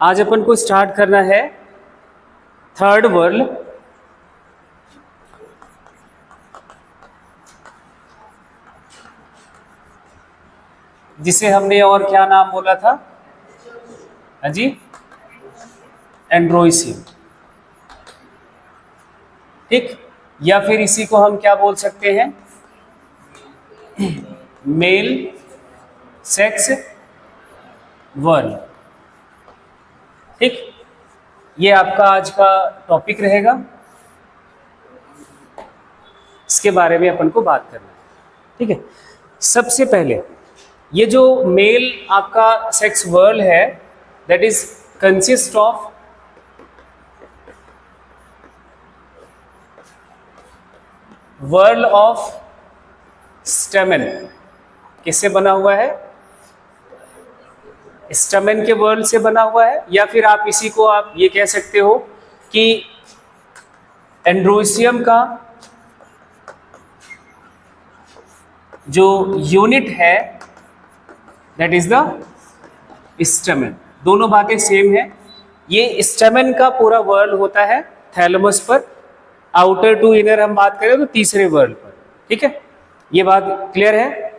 आज अपन को स्टार्ट करना है थर्ड वर्ल्ड, जिसे हमने और क्या नाम बोला था? हाँ जी, एंड्रोइसियम। ठीक, या फिर इसी को हम क्या बोल सकते हैं? Male sex world. ठीक, ये आपका आज का टॉपिक रहेगा, इसके बारे में अपन को बात करना है। ठीक है, सबसे पहले ये जो मेल आपका सेक्स वर्ल्ड है, that is consist of world of स्टेमन। किससे बना हुआ है? स्टेमन के वर्ल्ड से बना हुआ है, या फिर आप इसी को आप ये कह सकते हो कि एंड्रोइसियम का जो यूनिट है दैट इज द स्टेमन। दोनों बातें सेम है। ये स्टेमन का पूरा वर्ल्ड होता है थैलेमस पर, आउटर टू इनर हम बात करें तो तीसरे वर्ल्ड पर। ठीक है, ये बात क्लियर है।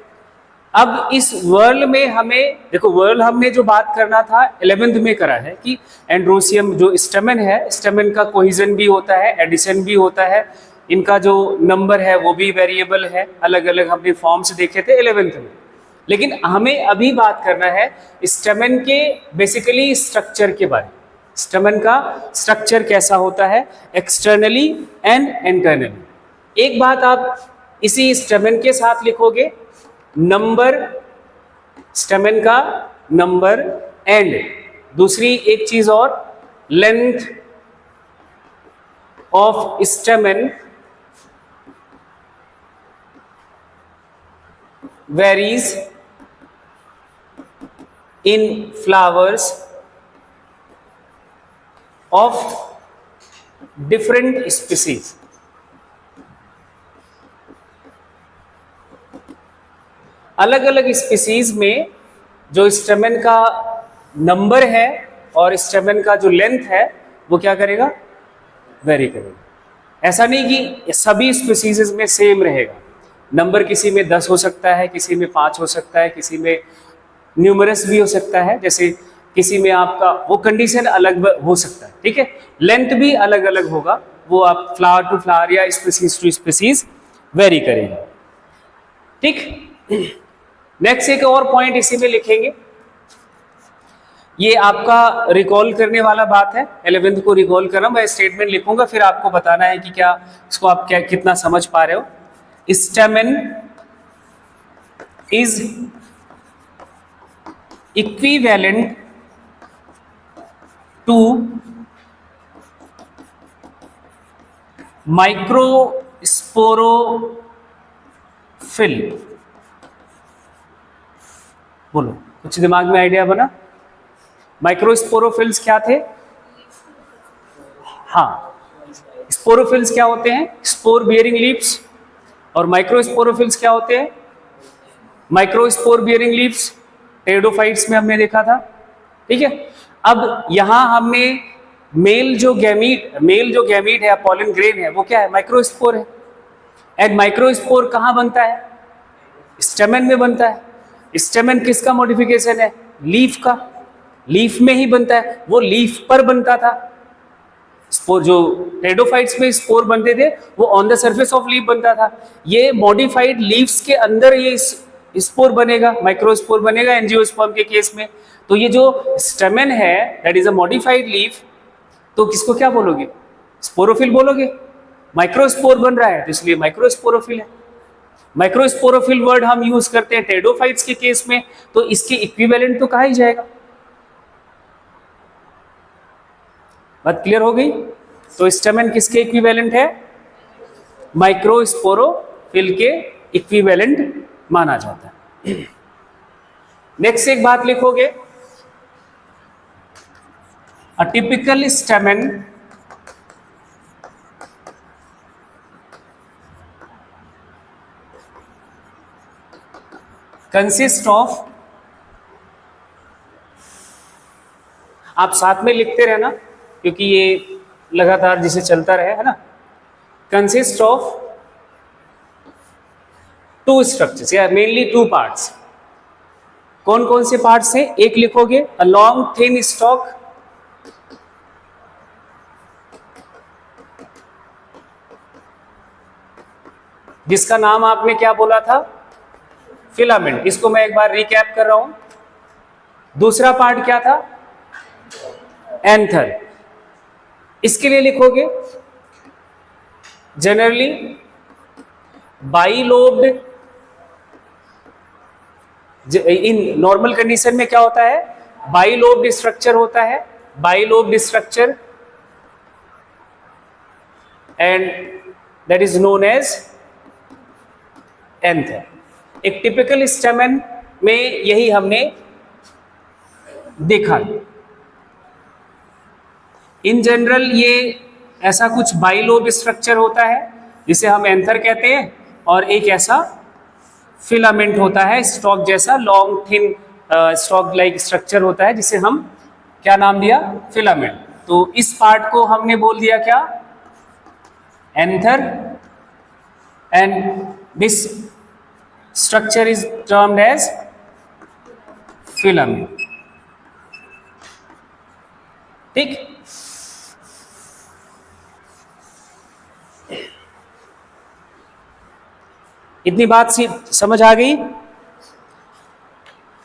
अब इस वर्ल्ड में हमें देखो, वर्ल्ड हमने जो बात करना था 11th में करा है कि एंड्रोसियम जो स्टेमन है, स्टेमन का कोहिजन भी होता है, एडिशन भी होता है, इनका जो नंबर है वो भी वेरिएबल है, अलग अलग हमने फॉर्म्स देखे थे 11th में। लेकिन हमें अभी बात करना है स्टेमन के बेसिकली स्ट्रक्चर के बारे में। स्टेमन का स्ट्रक्चर कैसा होता है एक्सटर्नली एंड इंटरनली। एक बात आप इसी स्टेमन के साथ लिखोगे, नंबर, स्टेमन का नंबर, एंड दूसरी एक चीज और, length of स्टेमन varies in flowers of different species. अलग अलग स्पीसीज में जो स्टेमन का नंबर है और स्टेमन का जो लेंथ है वो क्या करेगा? वेरी करेगा। ऐसा नहीं कि सभी स्पीसीज में सेम रहेगा। नंबर किसी में 10 हो सकता है, किसी में 5 हो सकता है, किसी में न्यूमरस भी हो सकता है, जैसे किसी में आपका वो कंडीशन अलग हो सकता है। ठीक है, लेंथ भी अलग अलग होगा, वो आप फ्लावर टू फ्लावर या स्पीसीज टू स्पीसीज वेरी करेगा। ठीक, नेक्स्ट एक और पॉइंट इसी में लिखेंगे, ये आपका रिकॉल करने वाला बात है। 11th को रिकॉल कर रहा हूं मैं, स्टेटमेंट लिखूंगा, फिर आपको बताना है कि क्या इसको आप क्या कितना समझ पा रहे हो। Stamen is equivalent to microsporophyll. बोलो, कुछ दिमाग में आइडिया बना? माइक्रोस्पोरोफिल्स क्या थे? हाँ, स्पोरोफिल्स क्या होते हैं? Spore bearing leaves. और माइक्रोस्पोरोफिल्स क्या होते हैं? माइक्रोस्पोर बियरिंग लीव्स, टेरिडोफाइट्स में हमने देखा था। ठीक है, अब यहां हमने मेल जो गैमीट है, पॉलन ग्रेन है, वो क्या है? माइक्रोस्पोर है। एंड माइक्रोस्पोर कहां बनता है? स्टेमन में बनता है। स्टेमन किसका मॉडिफिकेशन है? लीफ का। लीफ में ही बनता है, वो लीफ पर बनता था। स्पोर जो टेरिडोफाइट्स में स्पोर बनते थे वो on the surface of leaf बनता था। ये मॉडिफाइड लीव्स के अंदर ये स्पोर बनेगा, माइक्रोस्पोर बनेगा एंजियोस्पर्म के केस में। तो ये जो स्टेमन है that is a modified leaf, तो किसको क्या बोलोगे? स्पोरोफिल बोलोगे। माइक्रोस्पोर बन रहा है तो इसलिए माइक्रोस्पोरोफिल है। माइक्रोस्पोरोफिल वर्ड हम यूज करते हैं टेरिडोफाइट्स के केस में, तो इसके इक्विवेलेंट तो कहा ही जाएगा। बात क्लियर हो गई? तो स्टेमन किसके इक्विवेलेंट है? माइक्रोस्पोरोफिल के इक्विवेलेंट माना जाता है। नेक्स्ट एक बात लिखोगे, अ टिपिकल स्टेमन consist of आप साथ में लिखते रहना क्योंकि ये लगातार जिसे चलता रहे, है ना। कंसिस्ट ऑफ टू स्ट्रक्चर्स या मेनली टू पार्ट्स। कौन कौन से पार्ट्स हैं? एक लिखोगे, अ लॉन्ग थिन स्टॉक, जिसका नाम आपने क्या बोला था? फिलामेंट। इसको मैं एक बार रिकैप कर रहा हूं। दूसरा पार्ट क्या था? एंथर। इसके लिए लिखोगे जनरली बाइलोब्ड। इन नॉर्मल कंडीशन में क्या होता है? बाइलोब्ड स्ट्रक्चर होता है, bilobed structure, and that is known as anther. एक टिपिकल स्टेमन में यही हमने देखा। इन जनरल ये ऐसा कुछ बाइलोब स्ट्रक्चर होता है जिसे हम एंथर कहते हैं, और एक ऐसा फिलामेंट होता है स्टॉक जैसा, long thin stock like structure होता है जिसे हम क्या नाम दिया? फिलामेंट। तो इस पार्ट को हमने बोल दिया क्या? Anther, and this structure is termed as filament. ठीक। इतनी बात समझ आ गई?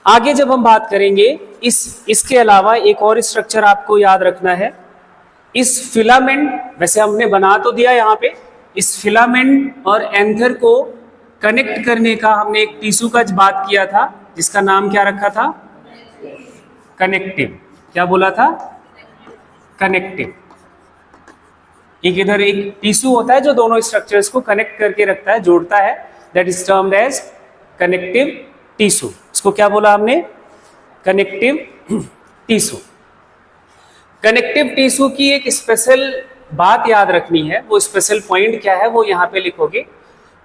आगे जब हम बात करेंगे इसके अलावा एक और स्ट्रक्चर आपको याद रखना है। इस फिलामेंट, वैसे हमने बना तो दिया यहाँ पे, इस फिलामेंट और एंथर को कनेक्ट करने का हमने एक टिश्यू का बात किया था जिसका नाम क्या रखा था? कनेक्टिव। क्या बोला था? कनेक्टिव। एक इधर एक टिश्यू होता है जो दोनों स्ट्रक्चर्स को कनेक्ट करके रखता है, जोड़ता है, that is termed as connective tissue. इसको क्या बोला हमने? Connective tissue. कनेक्टिव टिश्यू की एक स्पेशल बात याद रखनी है। वो स्पेशल पॉइंट क्या है वो यहां पे लिखोगे।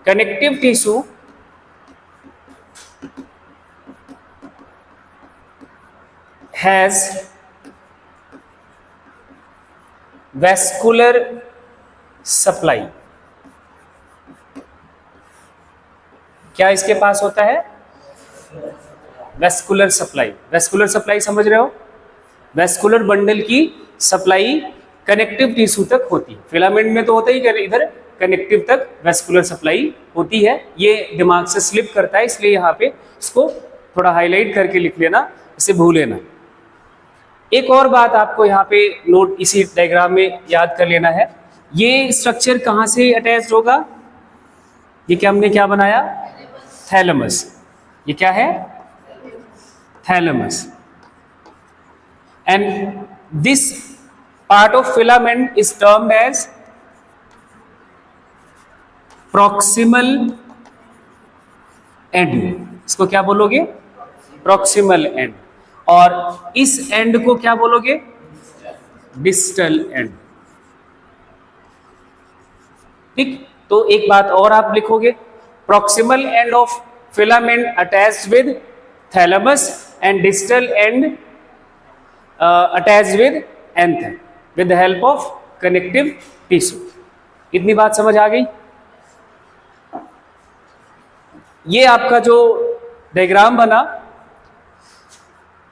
Connective tissue has vascular supply. क्या इसके पास होता है? Vascular supply. वैस्कुलर सप्लाई समझ रहे हो? वैस्कुलर बंडल की सप्लाई कनेक्टिव टिश्यू तक होती है। फिलामेंट में तो होता ही, इधर कनेक्टिव तक वैस्कुलर सप्लाई होती है। ये दिमाग से स्लिप करता है, इसलिए यहाँ पे इसको थोड़ा हाईलाइट करके लिख लेना, इसे भूले ना। एक और बात आपको यहाँ पे नोट इसी डायग्राम में याद कर लेना है। ये स्ट्रक्चर कहाँ से अटैच्ड होगा? ये क्या हमने क्या बनाया? थैलेमस। ये क्या है? Thalamus. And this part of filament is termed as proximal end. इसको क्या बोलोगे? Proximal end. और इस एंड को क्या बोलोगे? Distal end. ठीक। तो एक बात और आप लिखोगे, proximal end of filament attached with thalamus and distal end attached with anther with the help of connective tissue. इतनी बात समझ आ गई? ये आपका जो डायग्राम बना,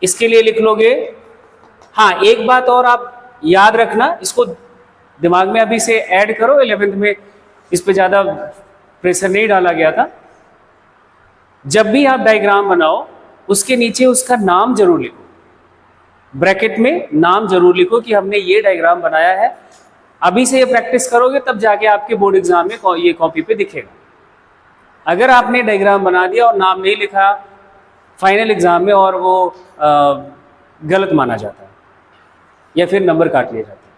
इसके लिए लिख लोगे। हाँ, एक बात और आप याद रखना, इसको दिमाग में अभी से ऐड करो। 11th में इस पे ज़्यादा प्रेशर नहीं डाला गया था। जब भी आप डायग्राम बनाओ उसके नीचे उसका नाम जरूर लिखो, ब्रैकेट में नाम जरूर लिखो कि हमने ये डायग्राम बनाया है। अभी से ये प्रैक्टिस करोगे तब जाके आपके बोर्ड एग्जाम में ये कॉपी पे दिखेगा। अगर आपने डायग्राम बना दिया और नाम नहीं लिखा फाइनल एग्जाम में, और वो गलत माना जाता है या फिर नंबर काट लिया जाता है।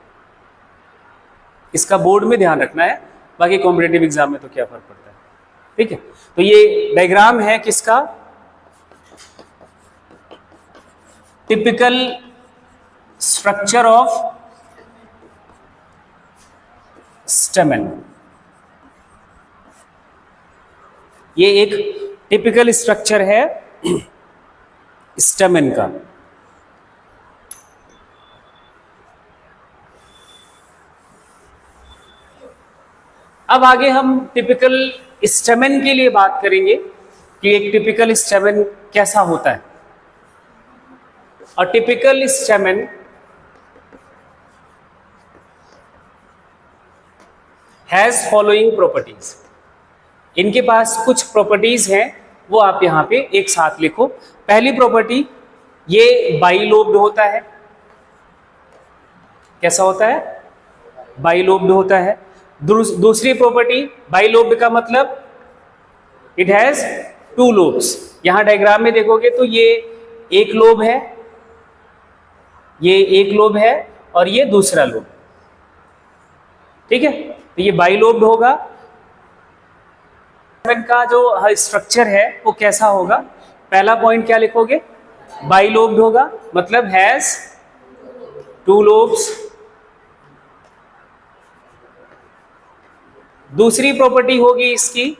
इसका बोर्ड में ध्यान रखना है, बाकी कॉम्पिटिटिव एग्जाम में तो क्या फर्क पड़ता है। ठीक है। तो ये डायग्राम है किसका? Typical structure of स्टेमन। ये एक टिपिकल स्ट्रक्चर है स्टेमन का। अब आगे हम टिपिकल स्टेमेन के लिए बात करेंगे कि एक टिपिकल स्टेमेन कैसा होता है। और typical stamen has following properties, इनके पास कुछ प्रॉपर्टीज हैं, वो आप यहां पे एक साथ लिखो। पहली प्रॉपर्टी, ये बाइलोब्ड होता है। कैसा होता है? बाइलोब्ड होता है। दूसरी प्रॉपर्टी, बाइलोब्ड का मतलब इट हैज टू लोब्स। यहां डायग्राम में देखोगे तो ये एक लोब है, ये एक लोब है और ये दूसरा लोब। ठीक है, तो ये बाइलोब्ड होगा। का जो स्ट्रक्चर है वो कैसा होगा? पहला पॉइंट क्या लिखोगे? बाइलोब्ड होगा, मतलब हैज टू लोब्स। दूसरी प्रॉपर्टी होगी इसकी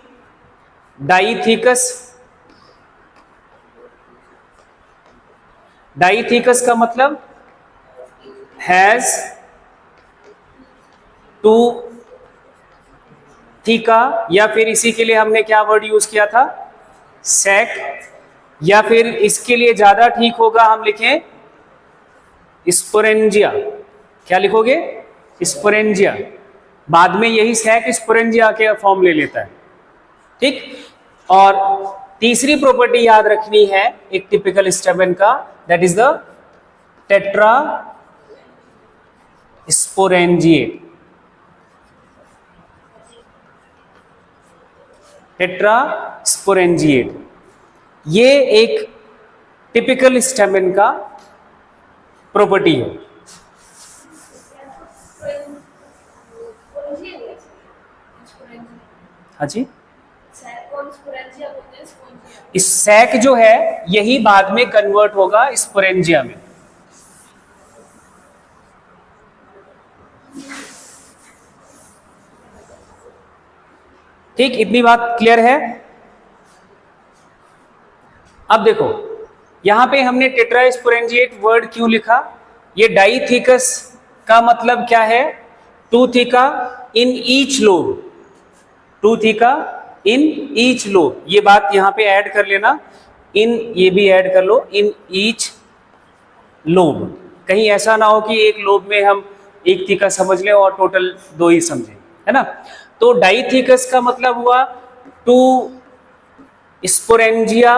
डाइथिकस। डाइथिकस का मतलब हैज टू थीका, या फिर इसी के लिए हमने क्या वर्ड यूज किया था? सेक। या फिर इसके लिए ज्यादा ठीक होगा हम लिखें स्पोरेंजिया। क्या लिखोगे? स्पोरेंजिया। बाद में यही सेक स्पोरेंजिया के फॉर्म ले लेता है। ठीक। और तीसरी प्रॉपर्टी याद रखनी है एक टिपिकल स्टेमेन का, that is the tetra sporangiate. Tetra sporangiate, ये एक टिपिकल स्टेमेन का प्रॉपर्टी है। हाँ जी, इस सैक जो है यही बाद में कन्वर्ट होगा स्पोरेंजिया में। ठीक, इतनी बात क्लियर है। अब देखो यहां पे हमने टेट्रा स्पोरेंजिएट वर्ड क्यों लिखा? ये डाइथिकस का मतलब क्या है? Two theca in each lobe. Two theca in each lobe, ये बात यहां पे ऐड कर लेना। इन, ये भी ऐड कर लो, इन ईच लोब। कहीं ऐसा ना हो कि एक लोब में हम एक थीका समझ लें और टोटल दो ही समझें, है ना। तो डाइथिकस का मतलब हुआ two sporangia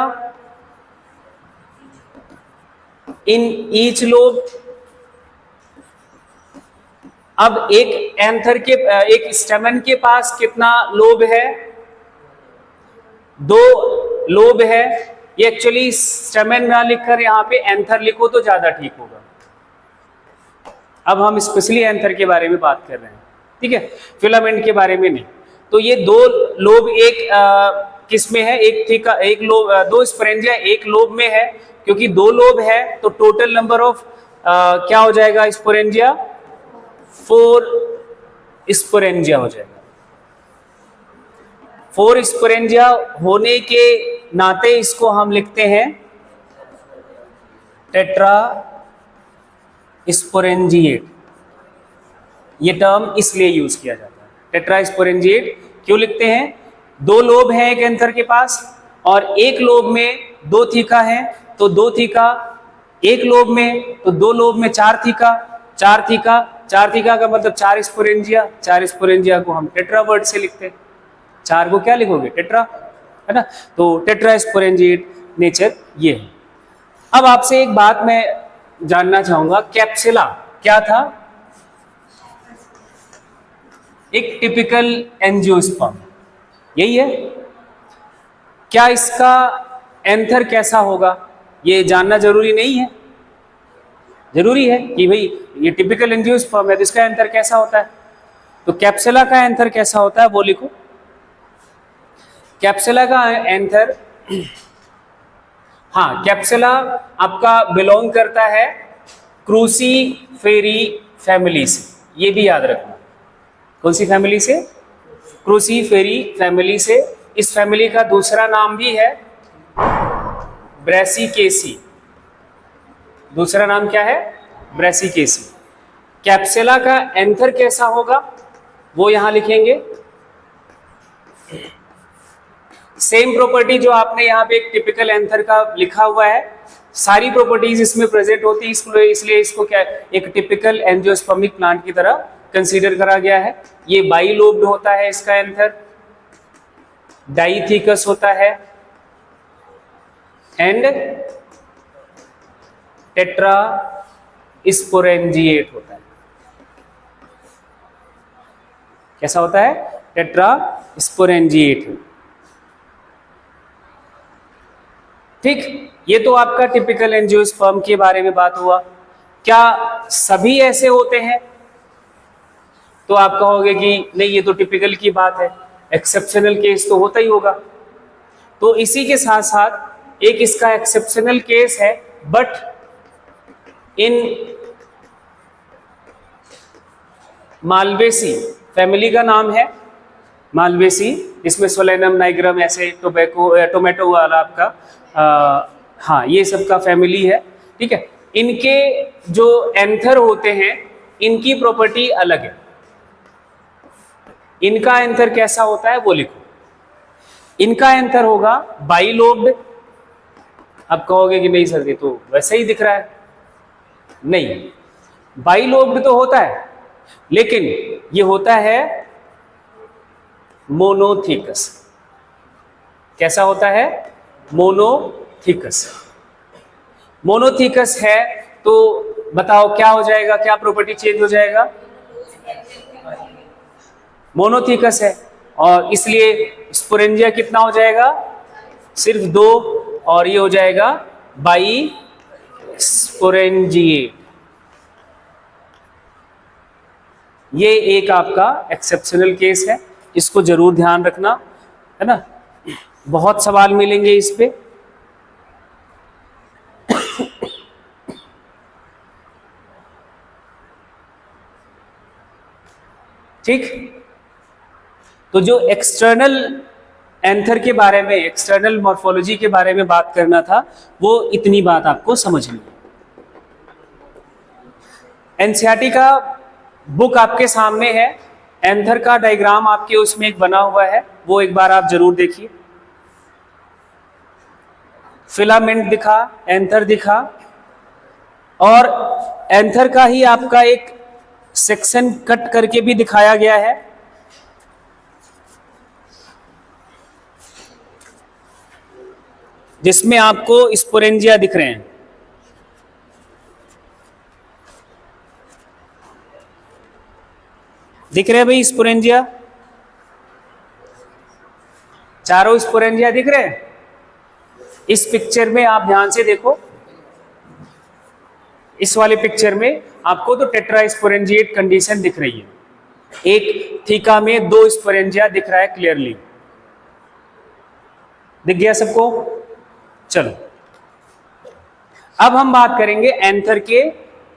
in each lobe. अब एक एंथर के, एक स्टेमन के पास कितना लोब है? दो लोब है। ये एक्चुअली स्टेमन ना लिखकर यहां पे एंथर लिखो तो ज्यादा ठीक होगा। अब हम स्पेशली एंथर के बारे में बात कर रहे हैं, ठीक है, फिलामेंट के बारे में नहीं। तो ये दो लोब एक किस में है? एक थीका, एक लोब, दो स्पोरेंजिया एक लोब में है। क्योंकि दो लोब है तो टोटल नंबर ऑफ क्या हो जाएगा? स्पोरेंजिया 4 स्पोरेंजिया हो जाएगा। 4 स्पोरेंजिया होने के नाते इसको हम लिखते हैं टेट्रा स्पोरेंजिएट। ये टर्म इसलिए यूज किया जाता है, टेट्रा स्पोरेंजिएट क्यों लिखते हैं? दो लोब हैं एक एंथर के पास और एक लोब में दो थीका है, तो दो थीका एक लोब में, तो दो लोब में चार थीका, चार थीका, चार थीका का मतलब 4 स्पोरेंजिया। 4 स्पोरेंजिया को हम टेट्रा वर्ड से लिखते हैं। 4 को क्या लिखोगे? टेट्रा, है ना। तो टेट्रा स्पोरेंजिएट नेचर ये है। अब आपसे एक बात मैं जानना चाहूंगा, कैप्सुला क्या था? एक टिपिकल एंजियोस्पर्म, यही है। क्या इसका एंथर कैसा होगा ये जानना जरूरी नहीं है? जरूरी है कि भाई ये टिपिकल एंजियोस्पर्म है तो इसका एंथर कैसा होता है। तो कैप्सुला का एंथर कैसा होता है वो लिखो। कैप्सुला का एंथर, हाँ, कैप्सुला आपका बिलोंग करता है क्रूसीफेरी फैमिली से, ये भी याद रखना। कौन सी फैमिली से? क्रूसीफेरी फैमिली से। इस फैमिली का दूसरा नाम भी है ब्रेसिकेसी। दूसरा नाम क्या है? ब्रेसिकेसी। कैप्सुला का एंथर कैसा होगा वो यहां लिखेंगे सेम प्रॉपर्टी जो आपने यहाँ पे एक टिपिकल एंथर का लिखा हुआ है, सारी प्रॉपर्टीज इसमें प्रेजेंट होती है, इसलिए इसको क्या एक टिपिकल एंजियोस्पर्मिक प्लांट की तरह कंसीडर करा गया है। ये बाइलोब्ड होता है इसका एंथर, डाइथिकस होता है एंड टेट्रा स्पोरेंजिएट होता है। कैसा होता है? Tetra sporangiate. ठीक, ये तो आपका टिपिकल एंजियोस्पर्म के बारे में बात हुआ। क्या सभी ऐसे होते हैं? तो आप कहोगे कि नहीं, ये तो टिपिकल की बात है, एक्सेप्शनल केस तो होता ही होगा। तो इसी के साथ साथ एक इसका एक्सेप्शनल केस है, बट इन मालवेसी, फैमिली का नाम है मालवेसी, इसमें सोलेनम, नाइग्रम, ऐसे टोमेटो वाला आपका हाँ, ये सब का फैमिली है। ठीक है, इनके जो एंथर होते हैं इनकी प्रॉपर्टी अलग है। इनका एंथर कैसा होता है वो लिखो। इनका एंथर होगा बाइलोब्ड। अब कहोगे कि नहीं सर, ये तो वैसे ही दिख रहा है। नहीं, बाइलोब्ड तो होता है, लेकिन ये होता है मोनोथिकस। कैसा होता है? मोनोथिकस। मोनोथिकस है तो बताओ क्या हो जाएगा, क्या प्रॉपर्टी चेंज हो जाएगा? मोनोथिकस है और इसलिए स्पोरेंजिया कितना हो जाएगा? सिर्फ 2, और ये हो जाएगा बाई स्पोरेंजिएट। ये एक आपका एक्सेप्शनल केस है, इसको जरूर ध्यान रखना, है ना। बहुत सवाल मिलेंगे इस पे। ठीक, तो जो एक्सटर्नल एंथर के बारे में, एक्सटर्नल मॉर्फोलॉजी के बारे में बात करना था, वो इतनी बात आपको समझनी है। एनसीईआरटी का बुक आपके सामने है, एंथर का डायग्राम आपके उसमें एक बना हुआ है, वो एक बार आप जरूर देखिए। फिलामेंट दिखा, एंथर दिखा, और एंथर का ही आपका एक सेक्शन कट करके भी दिखाया गया है। जिसमें आपको स्पोरेंजिया दिख रहे हैं। दिख रहे हैं भाई स्पोरेंजिया? चारों स्पोरेंजिया दिख रहे हैं? इस पिक्चर में आप ध्यान से देखो, इस वाले पिक्चर में आपको तो टेट्रा स्पोरेंजिएट कंडीशन दिख रही है। एक थीका में 2 स्पोरेंजिया दिख रहा है क्लियरली। दिख गया सबको? चलो, अब हम बात करेंगे एंथर के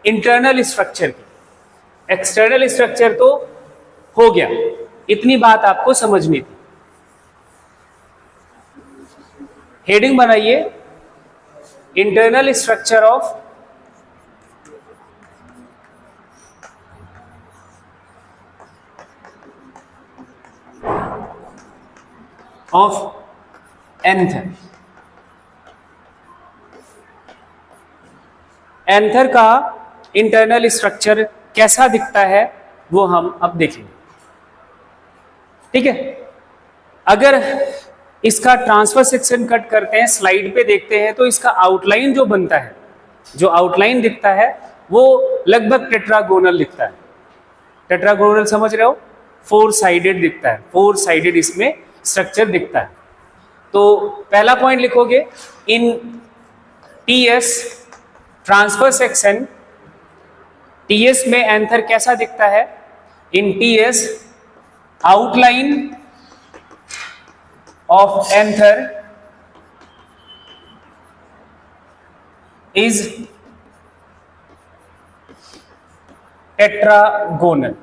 इंटरनल स्ट्रक्चर की। एक्सटर्नल स्ट्रक्चर तो हो गया, इतनी बात आपको समझनी थी। हेडिंग बनाइए, internal structure of anther. Anther का इंटरनल स्ट्रक्चर कैसा दिखता है वो हम अब देखेंगे। ठीक है, अगर इसका ट्रांसफर सेक्शन कट करते हैं, स्लाइड पे देखते हैं, तो इसका आउटलाइन जो बनता है, जो आउटलाइन दिखता है, वो लगभग टेट्रागोनल दिखता है। टेट्रागोनल समझ रहे हो? 4 साइडेड दिखता है, 4 साइडेड इसमें स्ट्रक्चर दिखता है। तो पहला पॉइंट लिखोगे, in TS transfer section, TS में एंथर कैसा दिखता है? In TS outline of anther is tetragonal.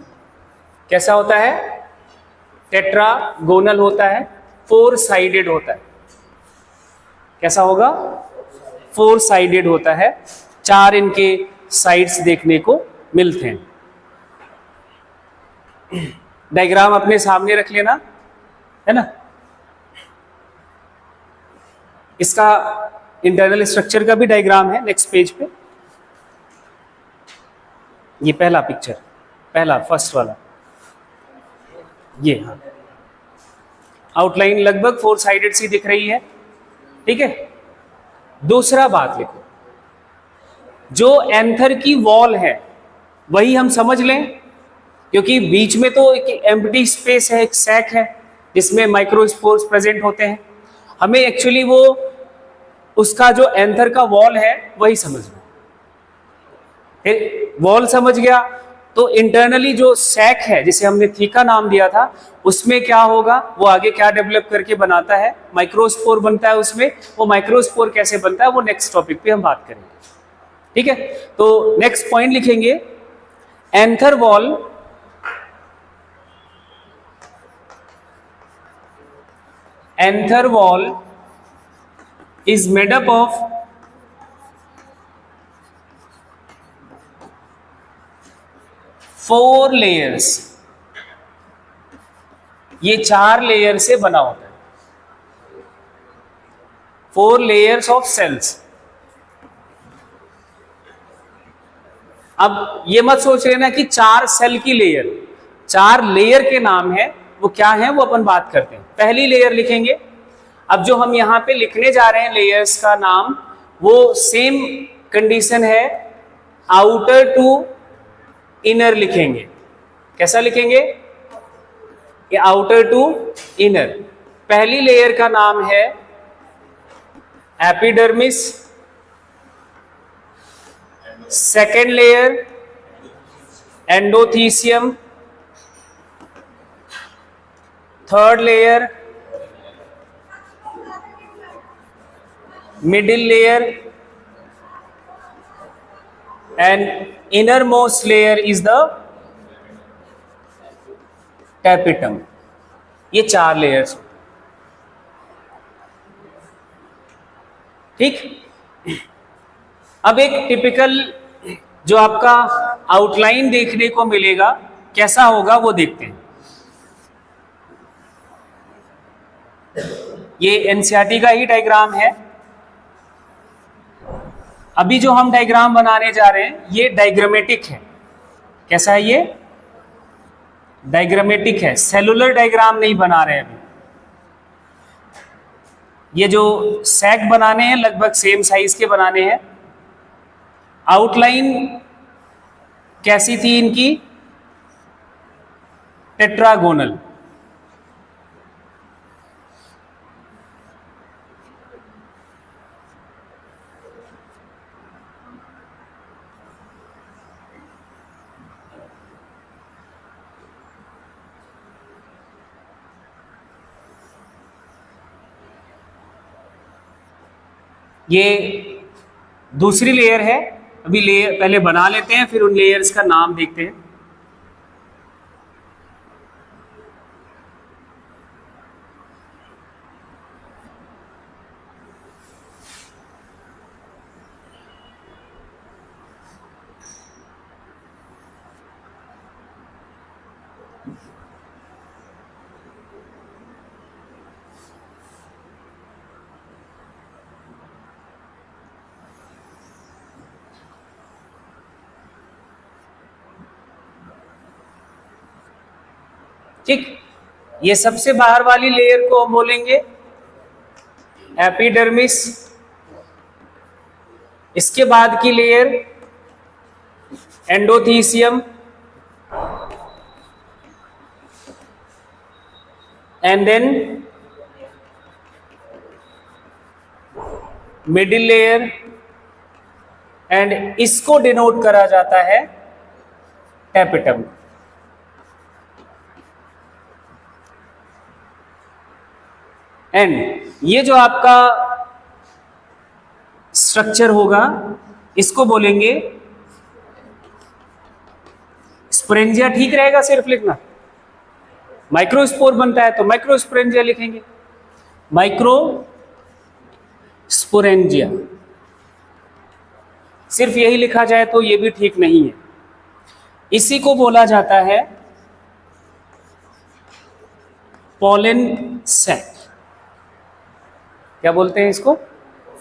कैसा होता है? टेट्रागोनल होता है, 4 साइडेड होता है। कैसा होगा? 4 साइडेड होता है, 4 इनके साइड्स देखने को मिलते हैं। डायग्राम अपने सामने रख लेना, है ना। इसका इंटरनल स्ट्रक्चर का भी डायग्राम है नेक्स्ट पेज पे। ये पहला पिक्चर, पहला फर्स्ट वाला, ये हाँ आउटलाइन लगभग 4 साइडेड सी दिख रही है, ठीक है। दूसरा बात लिखो, जो एंथर की वॉल है वही हम समझ लें, क्योंकि बीच में तो एक एम्प्टी स्पेस है, एक सैक है जिसमें माइक्रोस्पोर्स प्रेजेंट होते हैं। हमें एक्चुअली वो उसका जो एंथर का वॉल है वही समझना। फिर वॉल समझ गया तो इंटरनली जो सैक है जिसे हमने थीका नाम दिया था, उसमें क्या होगा, वो आगे क्या डेवलप करके बनाता है, माइक्रोस्पोर बनता है उसमें। वो माइक्रोस्पोर कैसे बनता है वो नेक्स्ट टॉपिक पे हम बात करेंगे, ठीक है। तो नेक्स्ट पॉइंट लिखेंगे, anther wall is made up of four layers। ये 4 लेयर से बना होता है, 4 layers of cells। अब ये मत सोच लेना कि 4 सेल की लेयर, 4 लेयर के नाम है, वो क्या है वो अपन बात करते हैं। पहली लेयर लिखेंगे। अब जो हम यहाँ पे लिखने जा रहे हैं लेयर्स का नाम, वो सेम कंडीशन है, आउटर टू इनर लिखेंगे। कैसा लिखेंगे, ये आउटर टू इनर। पहली लेयर का नाम है epidermis, second layer endothecium, third layer middle layer, and innermost layer is the tapetum। ये 4 लेयर्स, ठीक। अब एक टिपिकल जो आपका आउटलाइन देखने को मिलेगा कैसा होगा वो देखते हैं। ये एनसीईआरटी का ही डायग्राम है। अभी जो हम डायग्राम बनाने जा रहे हैं ये डायग्रामेटिक है। कैसा है ये, डायग्रामेटिक है, सेलुलर डायग्राम नहीं बना रहे हैं अभी। ये जो सैक बनाने हैं लगभग सेम साइज के बनाने हैं। आउटलाइन कैसी थी इनकी, टेट्रागोनल। ये दूसरी लेयर है। अभी लेयर पहले बना लेते हैं, फिर उन लेयर्स का नाम देखते हैं। ठीक, ये सबसे बाहर वाली लेयर को हम बोलेंगे एपिडर्मिस। इसके बाद की layer endothecium, and then middle layer, and इसको डिनोट करा जाता है टैपेटम। एंड ये जो आपका स्ट्रक्चर होगा इसको बोलेंगे स्पोरेंजिया। ठीक रहेगा सिर्फ लिखना, माइक्रोस्पोर बनता है तो माइक्रोस्पोरेंजिया लिखेंगे, माइक्रोस्पोरेंजिया। सिर्फ यही लिखा जाए तो ये भी ठीक नहीं है। इसी को बोला जाता है पोलन सैक। क्या बोलते हैं इसको?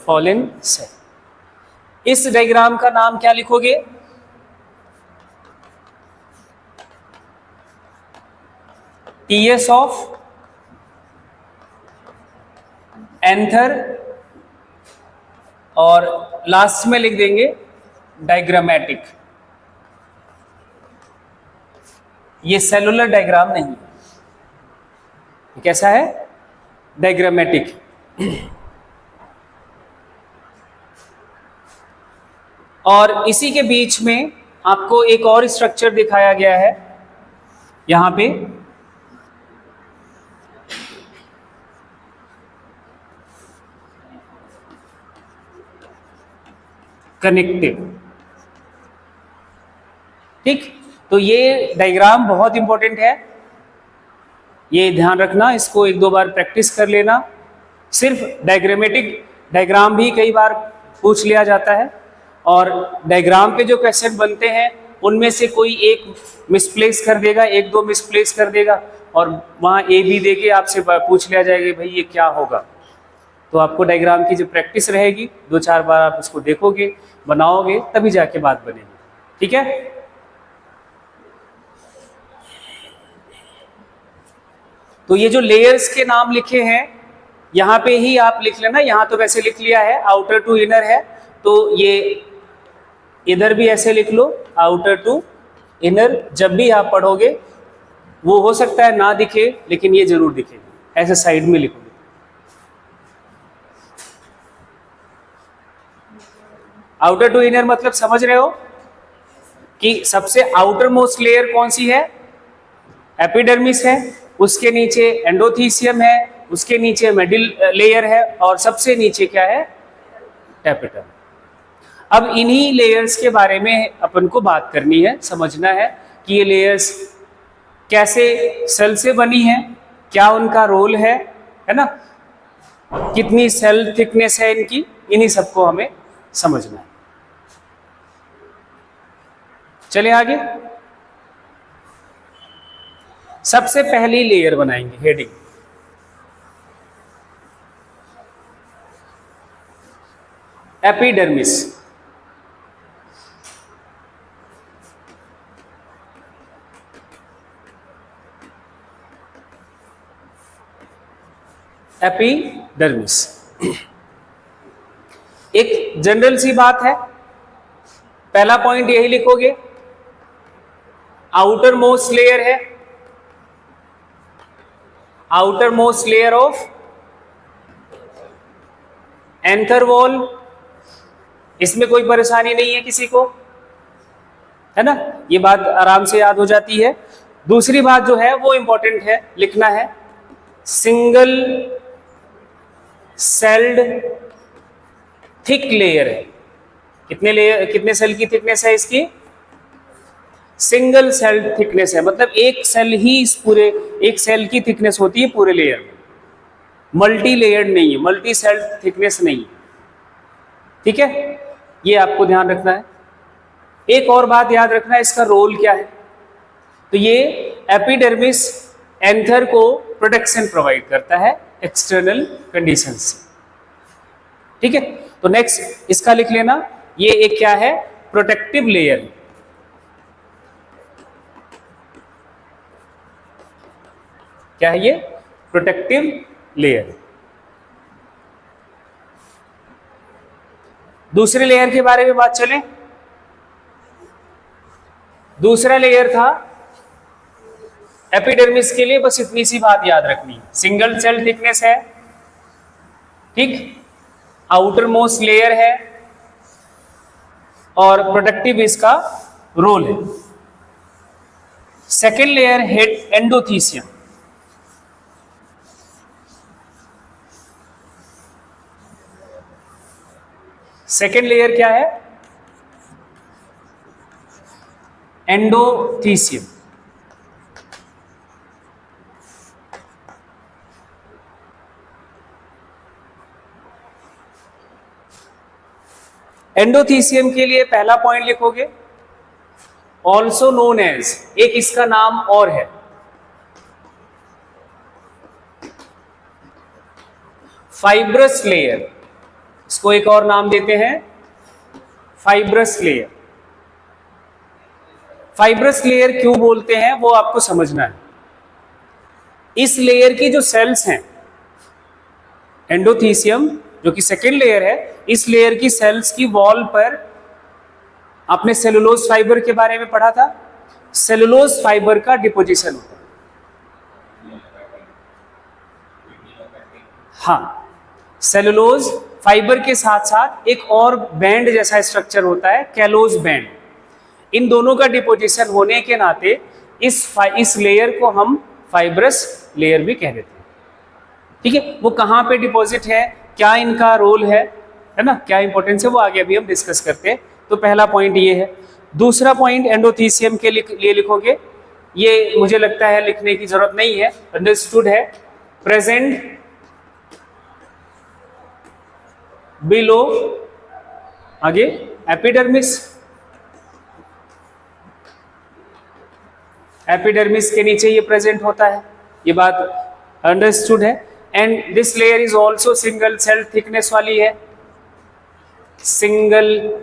Fallen cell. इस डायग्राम का नाम क्या लिखोगे? टीएस ऑफ एंथर और लास्ट में लिख देंगे डायग्रामेटिक। ये सेलुलर डायग्राम नहीं है, कैसा है? डायग्रामेटिक। और इसी के बीच में आपको एक और स्ट्रक्चर दिखाया गया है यहां पे, कनेक्टिव। ठीक, तो ये डायग्राम बहुत इंपॉर्टेंट है, ये ध्यान रखना, इसको एक दो बार प्रैक्टिस कर लेना। सिर्फ डायग्रामेटिक डायग्राम भी कई बार पूछ लिया जाता है, और डायग्राम पे जो क्वेश्चन बनते हैं उनमें से कोई एक मिसप्लेस कर देगा, एक दो मिसप्लेस कर देगा, और वहाँ ए बी दे के आपसे पूछ लिया जाएगा भाई ये क्या होगा। तो आपको डायग्राम की जो प्रैक्टिस रहेगी, दो चार बार आप उसको देखोगे, बनाओगे, तभी जाके बात बनेगी। ठीक है? तो ये जो लेयर्स के नाम लिखे हैं यहाँ पे ही आप लिख लेना। यहाँ तो वैसे लिख लिया है, आउटर टू इनर है, तो ये इधर भी ऐसे लिख लो, आउटर टू इनर। जब भी आप पढ़ोगे, वो हो सकता है ना दिखे, लेकिन ये जरूर दिखेगा, ऐसे साइड में लिखोगे। आउटर टू इनर मतलब समझ रहे हो कि सबसे आउटर मोस्ट लेयर कौन सी है? एपिडर्मिस है, उसके नीचे एंडोथीसियम है, उसके नीचे मिडिल लेयर है, और सबसे नीचे क्या है? एपिडर्मिस। अब इन्हीं लेयर्स के बारे में अपन को बात करनी है, समझना है कि ये लेयर्स कैसे सेल से बनी है, क्या उनका रोल है ना, कितनी सेल थिकनेस है इनकी, इन्हीं सबको हमें समझना है। चलिए आगे। सबसे पहली लेयर बनाएंगे, हेडिंग। एपिडर्मिस। एपिडर्मिस एक जनरल सी बात है, पहला पॉइंट यही लिखोगे, आउटर मोस्ट लेयर है, outer most layer of anther wall. इसमें कोई परेशानी नहीं है किसी को, है ना, ये बात आराम से याद हो जाती है। दूसरी बात जो है वो इंपॉर्टेंट है, लिखना है, सिंगल सेल्ड थिक लेयर है। कितने लेयर, कितने सेल की थिकनेस है इसकी? सिंगल सेल थिकनेस है, मतलब एक सेल ही इस पूरे, एक सेल की थिकनेस होती है पूरे लेयर में, मल्टी लेयर्ड नहीं है, मल्टी सेल थिकनेस नहीं है। ठीक है, ये आपको ध्यान रखना है। एक और बात याद रखना है, इसका रोल क्या है। तो ये एपिडर्मिस एंथर को प्रोटेक्शन प्रोवाइड करता है एक्सटर्नल कंडीशन से। ठीक है, तो नेक्स्ट इसका लिख लेना, ये एक क्या है? Protective layer. क्या है ये? Protective layer. दूसरे लेयर के बारे में बात चले। दूसरा लेयर था एपिडर्मिस के लिए, बस इतनी सी बात याद रखनी, सिंगल सेल थिकनेस है, ठीक, आउटर मोस्ट लेयर है, और प्रोटेक्टिव इसका रोल है। Second layer head endothecium. Second layer क्या है? एंडोथीसियम। एंडोथीसियम के लिए पहला पॉइंट लिखोगे, ऑल्सो नोन एज, एक इसका नाम और है, फाइब्रस लेयर, इसको एक और नाम देते हैं फाइब्रस लेयर। फाइब्रस लेयर क्यों बोलते हैं वो आपको समझना है। इस लेयर की जो सेल्स हैं, एंडोथीसियम जो कि सेकेंड लेयर है, इस लेयर की सेल्स की वॉल पर आपने सेलुलोज फाइबर के बारे में पढ़ा था। सेलुलोज फाइबर का डिपोजिशन होता है। हाँ, सेलुलोज फाइबर के साथ साथ एक और बैंड जैसा स्ट्रक्चर होता है, कैलोज बैंड। इन दोनों का डिपोजिशन होने के नाते इस लेयर को हम फाइब्रस लेयर भी कह देते हैं। ठीक है, वो कहाँ पे डिपॉजिट है, क्या इनका रोल है ना, क्या इंपॉर्टेंस है, वो आगे अभी हम डिस्कस करते हैं। तो पहला पॉइंट ये है। दूसरा पॉइंट एंडोथीसियम के लिए लिखोगे, ये मुझे लगता है लिखने की जरूरत नहीं है, अंडरस्टूड है। प्रेजेंट बिलो, आगे एपिडर्मिस, एपिडर्मिस के नीचे ये प्रेजेंट होता है, ये बात अंडरस्टूड है। And this layer is also single cell thickness वाली है, सिंगल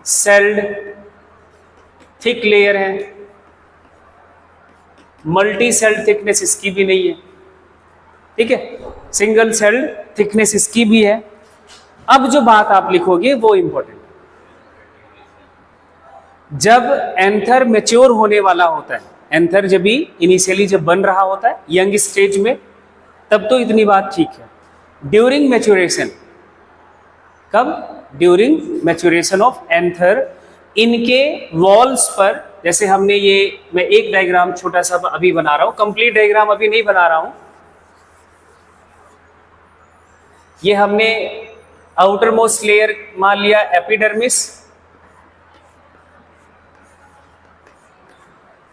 सेल्ड थिक लेयर है, मल्टी सेल थिकनेस इसकी भी नहीं है। ठीक है, सिंगल सेल थिकनेस इसकी भी है। अब जो बात आप लिखोगे वो इंपॉर्टेंट, जब एंथर मैच्योर होने वाला होता है, एंथर जब भी इनिशियली जब बन रहा होता है यंग स्टेज में, तब तो इतनी बात ठीक है। ड्यूरिंग मैच्योरेशन, कब? ड्यूरिंग मैच्योरेशन ऑफ एंथर, इनके वॉल्स पर, जैसे हमने ये, मैं एक डायग्राम छोटा सा अभी बना रहा हूं, कंप्लीट डायग्राम अभी नहीं बना रहा हूं। ये हमने आउटर मोस्ट लेयर मान लिया एपिडर्मिस,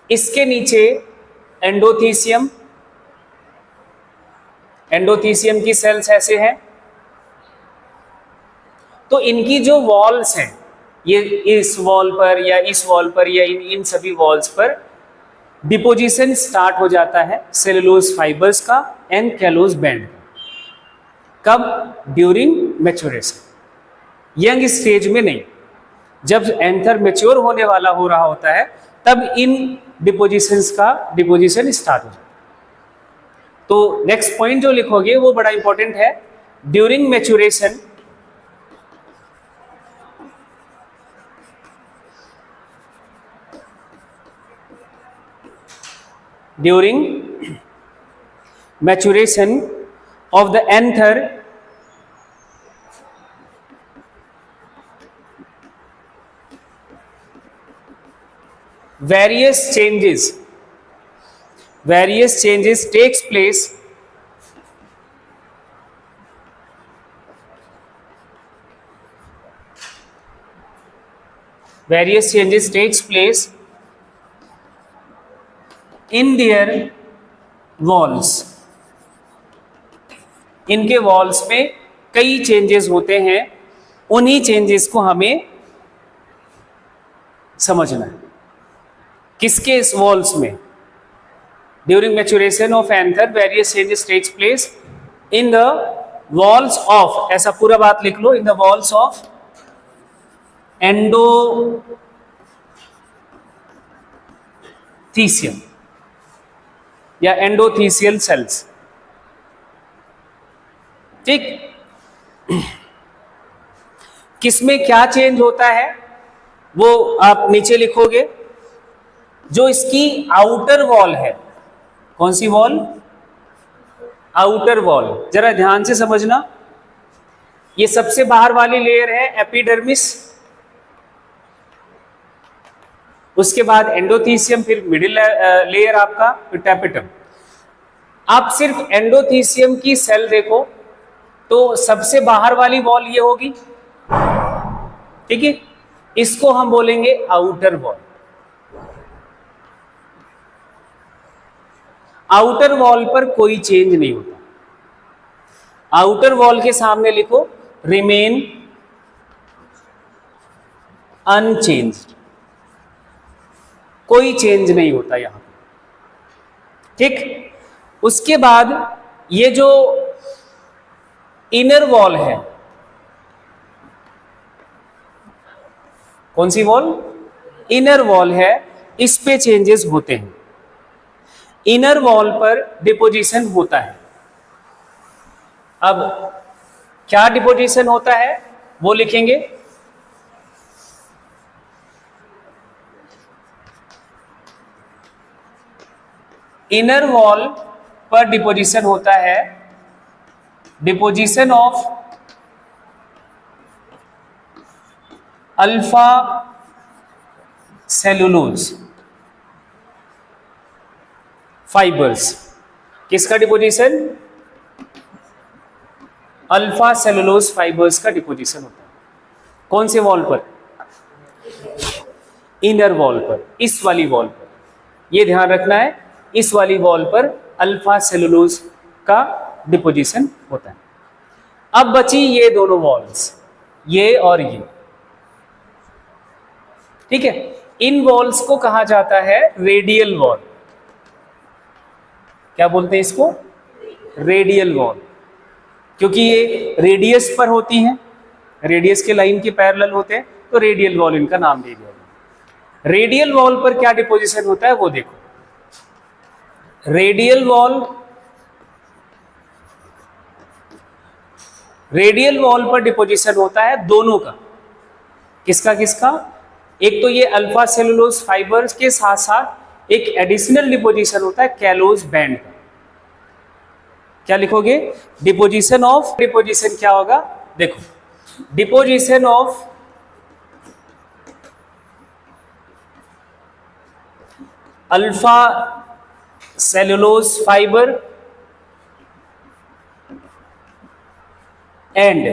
इसके नीचे एंडोथीसियम, एंडोथीसियम की सेल्स ऐसे हैं। तो इनकी जो वॉल्स हैं, ये इस वॉल पर या इस वॉल पर या इन सभी वॉल्स पर डिपोजिशन स्टार्ट हो जाता है सेलुलोज फाइबर्स का एंड कैलोज बैंड। कब? ड्यूरिंग मैच्योरेशन, यंग स्टेज में नहीं। जब एंथर मैच्योर होने वाला हो रहा होता है तब इन डिपोजिशंस का डिपोजिशन स्टार्ट हो जाता है। तो नेक्स्ट पॉइंट जो लिखोगे वो बड़ा इंपॉर्टेंट है। During maturation, during maturation of the anther, various changes takes place in their walls, इनके वॉल्स में कई चेंजेस होते हैं, उन्हीं चेंजेस को हमें समझना है। किसके? इस वॉल्स में। During maturation of anther various changes takes place in the walls of, ऐसा पूरा बात लिख लो, in the walls of endothecium या एंडोथीसियल सेल्स। ठीक, किसमें क्या चेंज होता है वो आप नीचे लिखोगे। जो इसकी आउटर वॉल है, कौन सी वॉल? Outer wall. जरा ध्यान से समझना, ये सबसे बाहर वाली लेयर है एपिडर्मिस, उसके बाद एंडोथीसियम, फिर मिडिल लेयर आपका टैपेटम। आप सिर्फ एंडोथीसियम की सेल देखो तो सबसे बाहर वाली वॉल ये होगी। ठीक है, इसको हम बोलेंगे आउटर वॉल। आउटर वॉल पर कोई चेंज नहीं होता। आउटर वॉल के सामने लिखो रिमेन अनचेंज्ड, कोई चेंज नहीं होता यहां। ठीक, उसके बाद ये जो इनर वॉल है, कौन सी वॉल? इनर वॉल है, इस पे चेंजेस होते हैं। इनर वॉल पर डिपोजिशन होता है। अब क्या डिपोजिशन होता है वो लिखेंगे। इनर वॉल पर डिपोजिशन होता है, deposition of alpha cellulose fibres. किसका डिपोजिशन? अल्फा सेलुलोज फाइबर्स का डिपोजिशन होता है। कौन से वॉल पर? इनर वॉल पर, इस वाली वॉल पर। यह ध्यान रखना है, इस वाली वॉल पर अल्फा सेलुलोज का डिपोजिशन होता है। अब बची ये दोनों वॉल्स, ये और ये, ठीक है। इन वॉल्स को कहा जाता है रेडियल वॉल। क्या बोलते हैं इसको? रेडियल वॉल, क्योंकि ये रेडियस पर होती हैं, रेडियस के लाइन के पैरेलल होते हैं, तो रेडियल वॉल इनका नाम दे दिया गया। रेडियल वॉल पर क्या डिपोजिशन होता है वो देखो। रेडियल वॉल पर डिपोजिशन होता है दोनों का। किसका किसका? एक तो ये अल्फा सेलुलोज फाइबर्स के साथ साथ एक एडिशनल डिपोजिशन होता है कैलोज बैंड का। क्या लिखोगे? डिपोजिशन ऑफ, डिपोजिशन क्या होगा देखो, deposition of alpha cellulose fibre and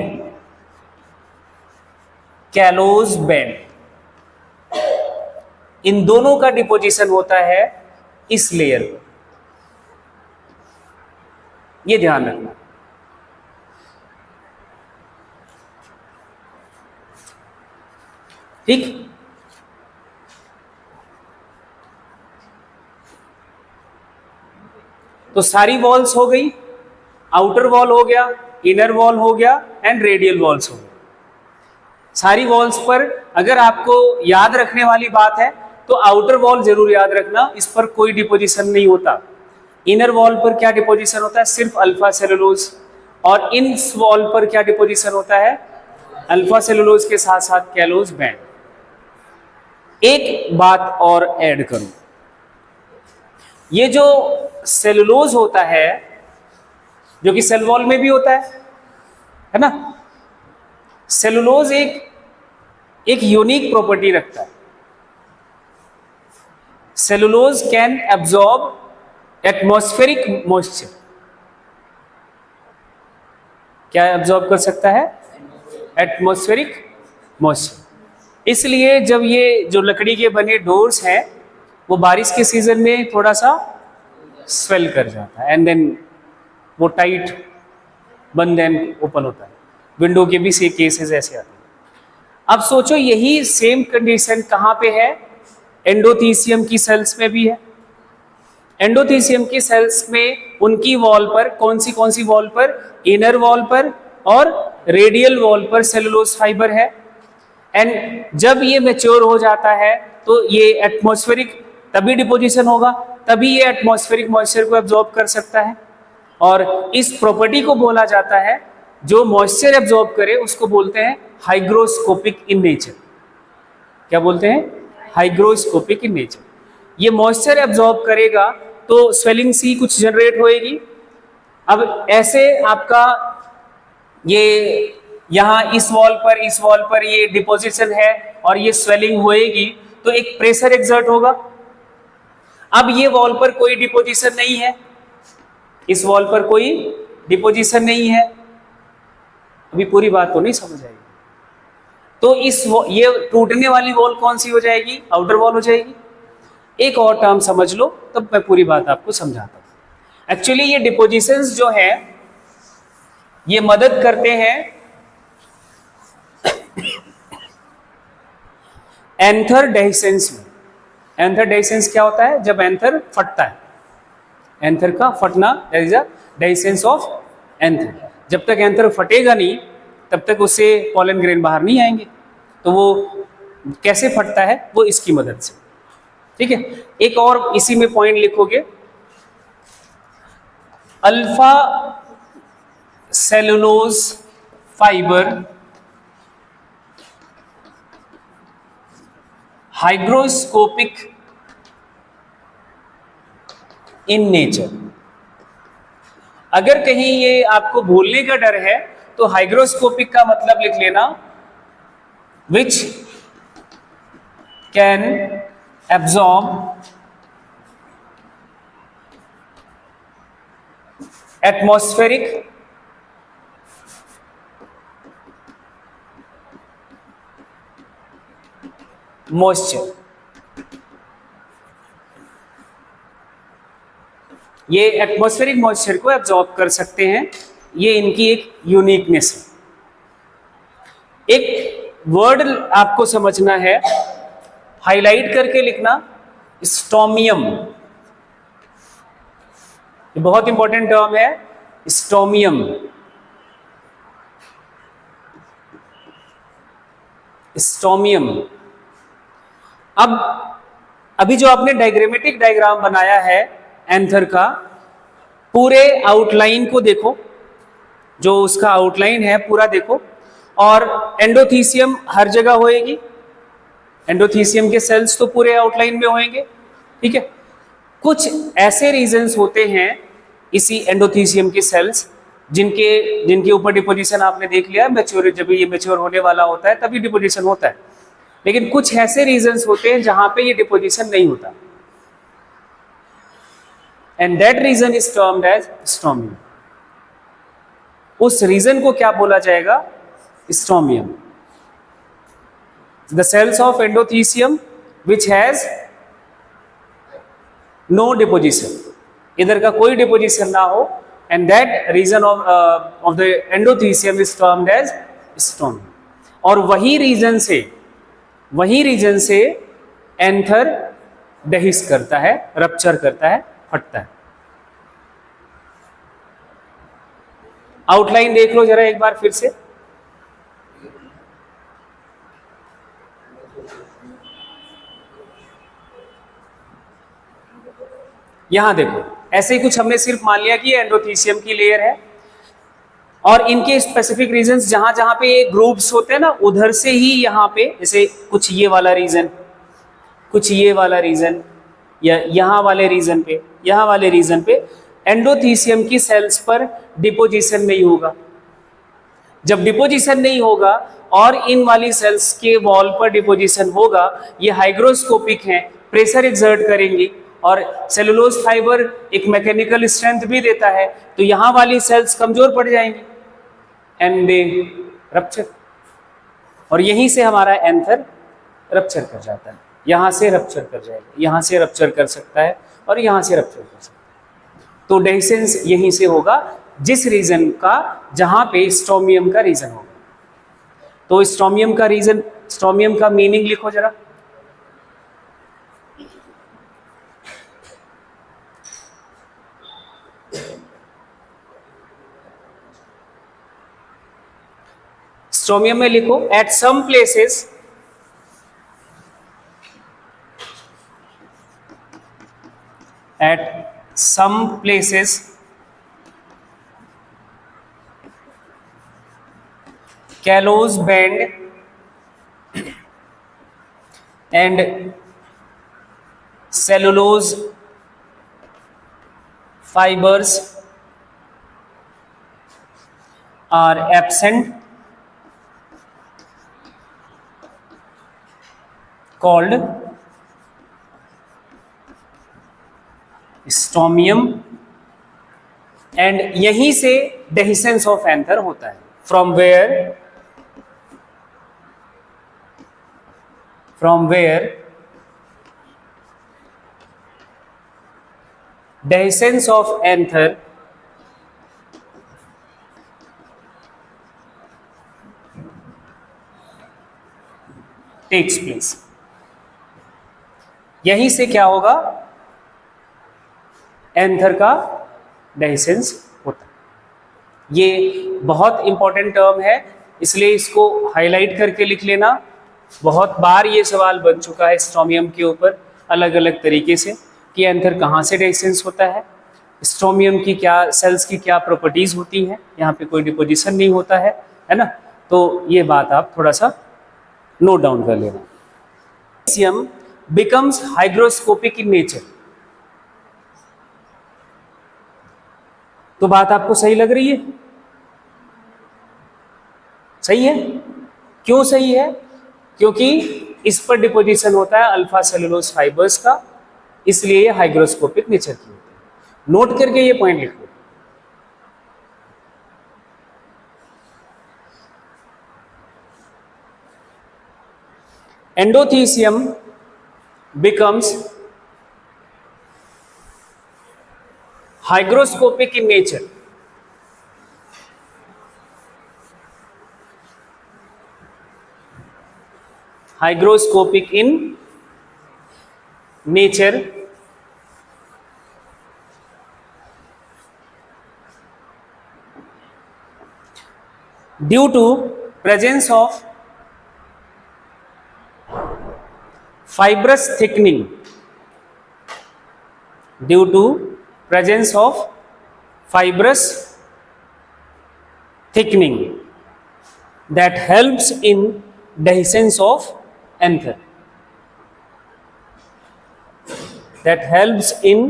callose band, इन दोनों का डिपोजिशन होता है इस लेयर पर। यह ध्यान रखना। ठीक, तो सारी वॉल्स हो गई, आउटर वॉल हो गया, इनर वॉल हो गया एंड रेडियल वॉल्स हो गए। सारी वॉल्स पर अगर आपको याद रखने वाली बात है तो आउटर वॉल जरूर याद रखना, इस पर कोई डिपोजिशन नहीं होता। इनर वॉल पर क्या डिपोजिशन होता है? सिर्फ अल्फा सेलुलोज। और इन वॉल पर क्या डिपोजिशन होता है? अल्फा सेलुलोज के साथ साथ कैलोज बैंड। एक बात और ऐड करूं, ये जो सेलुलोज होता है, जो कि सेल वॉल में भी होता है ना, सेलुलोज एक यूनिक प्रॉपर्टी रखता है। Cellulose can absorb atmospheric moisture. क्या एब्जॉर्ब कर सकता है? Atmospheric moisture. इसलिए जब ये जो लकड़ी के बने डोर्स हैं वो बारिश के सीजन में थोड़ा सा स्वेल कर जाता है एंड देन वो टाइट बंद एंड ओपन होता है। विंडो के भी से केसेस ऐसे आते हैं। अब सोचो यही सेम कंडीशन कहाँ पे है? एंडोथीसियम की सेल्स में भी है। एंडोथीसियम की सेल्स में उनकी वॉल पर कौन सी वॉल पर? इनर वॉल पर और रेडियल वॉल पर सेलुलोज फाइबर है। एंड जब ये मैच्योर हो जाता है तो ये एटमॉस्फेरिक तभी डिपोजिशन होगा, तभी ये एटमॉस्फेरिक मॉइस्चर को एब्जॉर्ब कर सकता है। और इस प्रॉपर्टी को बोला जाता है, जो मॉइस्चर एब्जॉर्ब करे उसको बोलते हैं हाइग्रोस्कोपिक इन नेचर। क्या बोलते हैं? Hygroscopic in nature. ये मॉइस्चर एब्जॉर्ब करेगा तो स्वेलिंग सी कुछ जनरेट होएगी। अब ऐसे आपका ये यहाँ इस वॉल पर ये डिपोजिशन है और ये स्वेलिंग होएगी तो एक प्रेशर एक्सर्ट होगा। अब ये वॉल पर कोई डिपोजिशन नहीं है, इस वॉल पर कोई डिपोजिशन नहीं है। अभी पूरी बात तो नहीं समझ आएगी। तो ये टूटने वाली वॉल कौन सी हो जाएगी? आउटर वॉल हो जाएगी। एक और टर्म समझ लो तब मैं पूरी बात आपको समझाता हूं। एक्चुअली ये डिपोजिशंस जो है ये मदद करते हैं एंथर डेhiscence में। एंथर डेhiscence क्या होता है? जब एंथर फटता है। एंथर का फटना, that is a dehiscence of anther. जब तक एंथर फटेगा नहीं तब तक उससे पॉलन ग्रेन बाहर नहीं आएंगे। तो वो कैसे फटता है, वो इसकी मदद से। ठीक है, एक और इसी में पॉइंट लिखोगे, alpha cellulose fibre hygroscopic in nature. अगर कहीं ये आपको भूलने का डर है तो हाइग्रोस्कोपिक का मतलब लिख लेना, which can absorb atmospheric moisture. ये एटमॉस्फेरिक मॉइस्चर को एब्जॉर्ब कर सकते हैं, ये इनकी एक यूनिकनेस है। एक वर्ड आपको समझना है, हाईलाइट करके लिखना, स्टोमियम। ये बहुत इंपॉर्टेंट टर्म है, स्टोमियम। स्टोमियम। अब अभी जो आपने डायग्रामेटिक डायग्राम बनाया है एंथर का, पूरे आउटलाइन को देखो, जो उसका आउटलाइन है पूरा देखो, और एंडोथीसियम हर जगह होएगी, एंडोथीसियम के सेल्स तो पूरे आउटलाइन में होंगे। ठीक है, कुछ ऐसे रीजन्स होते हैं इसी एंडोथीसियम के सेल्स जिनके ऊपर डिपोजिशन आपने देख लिया, मैच्योर, जब ये मैच्योर होने वाला होता है तभी डिपोजिशन होता है। लेकिन कुछ ऐसे रीजन्स होते हैं जहां पे ये डिपोजिशन नहीं होता, and that region is termed as stomium. उस रीजन को क्या बोला जाएगा? Stomium. The cells of endothecium which has no deposition, इधर का कोई डिपोजिशन ना हो, and that region of the endothecium is termed as stomium. और वही रीजन से एंथर डहिस करता है, रप्चर करता है, फटता है। आउटलाइन देख लो जरा एक बार फिर से। यहां देखो, ऐसे ही कुछ हमने सिर्फ मान लिया कि एंडोथीसियम की लेयर है, और इनके स्पेसिफिक रीजंस जहां जहां पे ये ग्रुप्स होते हैं ना, उधर से ही यहाँ पे, जैसे कुछ ये वाला रीजन, कुछ ये वाला रीजन, या यहाँ वाले रीजन पे एंडोथीसियम की सेल्स पर डिपोजिशन नहीं होगा। जब डिपोजिशन नहीं होगा और इन वाली सेल्स के वॉल पर डिपोजिशन होगा, ये हाइग्रोस्कोपिक हैं, प्रेशर एक्सर्ट करेंगी, और सेलुलोज फाइबर एक मैकेनिकल स्ट्रेंथ भी देता है, तो यहाँ वाली सेल्स कमजोर पड़ जाएंगी एंड दे रप्चर। और यहीं से हमारा एंथर रप्चर कर जाता है, यहाँ से रप्चर कर जाएगा, यहाँ से रप्चर कर सकता है, और यहाँ से रप्चर कर सकता है। तो डेhiscence यहीं से होगा, जिस रीजन का, जहां पे स्टोमियम का रीजन होगा। तो स्टोमियम का मीनिंग लिखो जरा। स्टोमियम में लिखो, at some places callose band and cellulose fibers are absent, called stomium, and यहीं से डेhiscence ऑफ एंथर होता है। From where dehiscence of anther takes place. यहीं से क्या होगा? एंथर का डेhiscence होता है। ये बहुत इंपॉर्टेंट टर्म है, इसलिए इसको हाईलाइट करके लिख लेना। बहुत बार ये सवाल बन चुका है स्ट्रोमियम के ऊपर अलग अलग तरीके से कि एंथर कहाँ से डेhiscence होता है, स्ट्रोमियम की क्या, सेल्स की क्या प्रॉपर्टीज होती हैं, यहाँ पे कोई डिपोजिशन नहीं होता है ना। तो ये बात आप थोड़ा सा नोट डाउन कर लेना। Calcium becomes hygroscopic in nature. तो बात आपको सही लग रही है? सही है। क्यों सही है? क्योंकि इस पर डिपोजिशन होता है अल्फा सेलुलोज फाइबर्स का, इसलिए ये हाइग्रोस्कोपिक नेचर की होती है। नोट करके ये पॉइंट लिख लो। Endothecium becomes hygroscopic in nature. Hygroscopic in nature due to presence of fibrous thickening, due to presence of fibrous thickening that helps in dehiscence of anther, that helps in